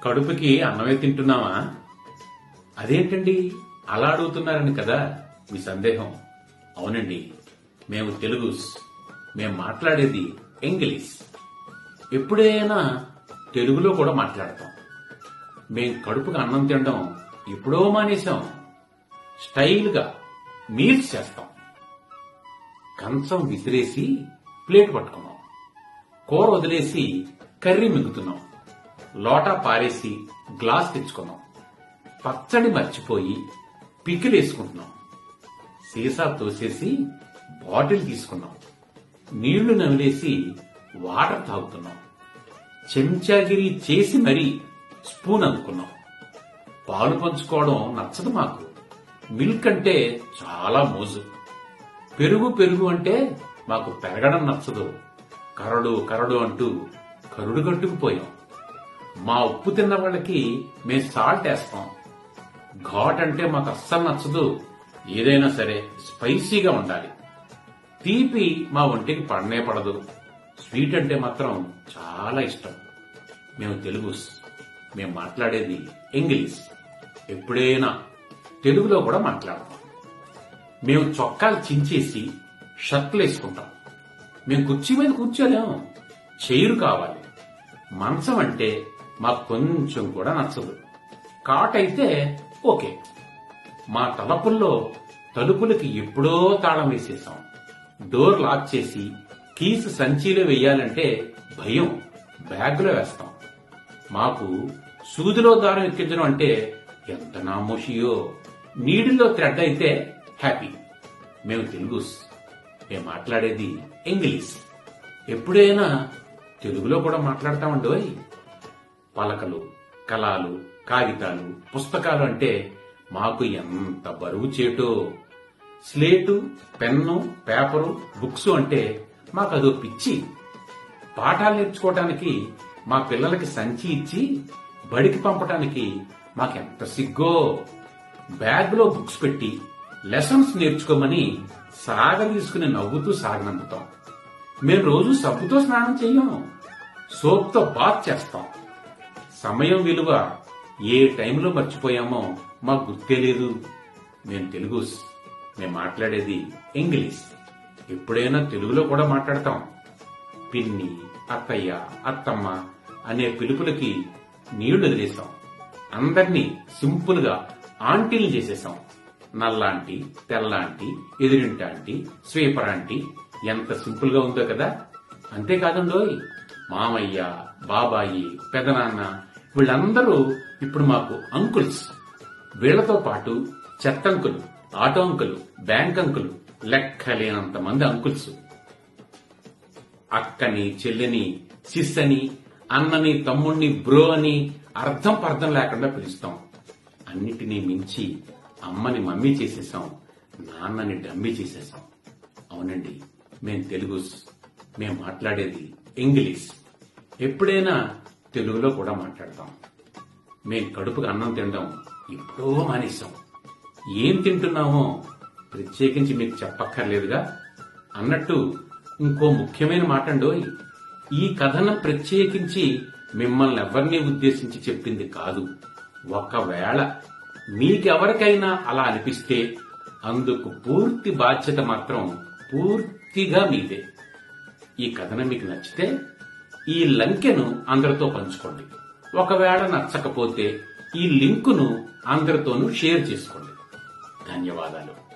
కడుపుకి అన్నమే తింటున్నావా? అదేంటండి అలా అడుగుతున్నారని కదా మీ సందేహం. అవునండి, మేము తెలుగుస్. మేము మాట్లాడేది ఇంగ్లీష్. ఎప్పుడైనా తెలుగులో కూడా మాట్లాడతాం. మేం కడుపుకి అన్నం తినడం ఎప్పుడో మానేశాం. స్టైల్గా మీల్స్ చేస్తాం. కంచం విసిరేసి ప్లేట్ పట్టుకున్నాం. కూర వదిలేసి కర్రీ మింగుతున్నాం. లోటా పారేసి గ్లాస్ తెచ్చుకున్నాం. పచ్చడి మర్చిపోయి పికిలేసుకుంటున్నాం. సీసా తోసేసి బాటిల్ తీసుకున్నాం. నీళ్లు నమిలేసి వాటర్ తాగుతున్నాం. చెంచాగిరి చేసి మరీ స్పూన్ అందుకున్నాం. పాలు పంచుకోవడం నచ్చదు మాకు. మిల్క్ అంటే చాలా మోజు. పెరుగు పెరుగు అంటే మాకు పెరగడం నచ్చదు. కరడు కరడు అంటూ కరుడు కట్టుకుపోయాం. మా ఉప్పు తిన్న వాళ్ళకి మేం సాల్ట్ వేస్తాం. ఘాట్ అంటే మాకు అస్సలు నచ్చదు. ఏదైనా సరే స్పైసీగా ఉండాలి. తీపి మా ఒంటికి పడనే పడదు. స్వీట్ అంటే మాత్రం చాలా ఇష్టం. మేము తెలుగుస్. మేము మాట్లాడేది ఇంగ్లీష్. ఎప్పుడైనా తెలుగులో కూడా మాట్లాడతాం. మేము చొక్కాలు చించేసి షర్ట్లు వేసుకుంటాం. మేము కుర్చీ మీద కూర్చోలేము. చైరు కావాలి. మంచం అంటే మాకు కొంచెం కూడా నచ్చదు. కాట్ అయితే ఓకే. మా తలపుల్లో తలుపులకి ఎప్పుడో తాళం వేసేసాం. డోర్ లాక్ చేసి కీస్ సంచిలో వెయ్యాలంటే భయం. బ్యాగులో వేస్తాం. మాకు సూదిలో దారం ఎక్కించడం అంటే ఎంత నామోషియో. నీడిల్లో థ్రెడ్ అయితే హ్యాపీ. మేము తెలుగుస్. మేము మాట్లాడేది ఇంగ్లీష్. ఎప్పుడైనా తెలుగులో కూడా మాట్లాడతామండోయ్. పలకలు, కలాలు, కాగితాలు, పుస్తకాలు అంటే మాకు ఎంత బరువు చేటో. స్లేటు, పెన్ను, పేపరు, బుక్స్ అంటే మాకు అదో పిచ్చి. పాఠాలు నేర్చుకోవటానికి మా పిల్లలకి సంచి ఇచ్చి బడికి పంపటానికి మాకెంత సిగ్గో. బ్యాగ్లో బుక్స్ పెట్టి లెసన్స్ నేర్చుకోమని సాగదీసుకుని నవ్వుతూ సాగనంపుతాం. మేము రోజు సబ్బుతో స్నానం చెయ్యం. సోప్తో బాత్ చేస్తాం. సమయం విలువ ఏ టైంలో మర్చిపోయామో మాకు గుర్తే లేదు. మేము తెలుగుస్. మేము మాట్లాడేది ఇంగ్లీష్. ఎప్పుడైనా తెలుగులో కూడా మాట్లాడతాం. పిన్ని, అత్తయ్య, అత్తమ్మ అనే పిలుపులకి నీళ్లు వదిలేస్తాం. అందర్నీ సింపుల్ గా ఆంటీలు చేసేసాం. నల్లాంటి, తెల్లాంటి, ఎదురింటాంటి, స్వీపర్ ఆంటీ ఎంత సింపుల్ గా ఉందో కదా. అంతేకాదండోయ్, మామయ్య, బాబాయి, పెదనాన్న వీళ్ళందరూ ఇప్పుడు మాకు అంకుల్స్. వీళ్లతో పాటు చెత్తంకులు, ఆటో అంకులు, బ్యాంక్ అంకులు, లెక్కలేనంత మంది అంకుల్స్. అక్కని, చెల్లిని సిస్ అని, అన్నని, తమ్ముణ్ణి బ్రో అని అర్థం పర్థం లేకుండా పిలుస్తాం. అన్నిటినీ మించి అమ్మని మమ్మీ చేసేసాం. నాన్నని డమ్మీ చేసేసాం. అవునండి, మేం తెలుగుస్. మేం మాట్లాడేది ఇంగ్లీష్. ఎప్పుడైనా తెలుగులో కూడా మాట్లాడతాం. మేం కడుపుకి అన్నం తినడం ఎప్పుడో మానేశాం. ఏం తింటున్నామో ప్రత్యేకించి మీకు చెప్పక్కర్లేదుగా. అన్నట్టు ఇంకో ముఖ్యమైన మాట అండోయ్. ఈ కథనం ప్రత్యేకించి మిమ్మల్ని ఎవరిని ఉద్దేశించి చెప్పింది కాదు. ఒకవేళ మీకెవరికైనా అలా అనిపిస్తే అందుకు పూర్తి బాధ్యత మాత్రం పూర్తిగా మీదే. ఈ కథనం మీకు నచ్చితే ఈ లంకెను అందరితో పంచుకోండి. ఒకవేళ నచ్చకపోతే ఈ లింకును అందరితోనూ షేర్ చేసుకోండి. ధన్యవాదాలు.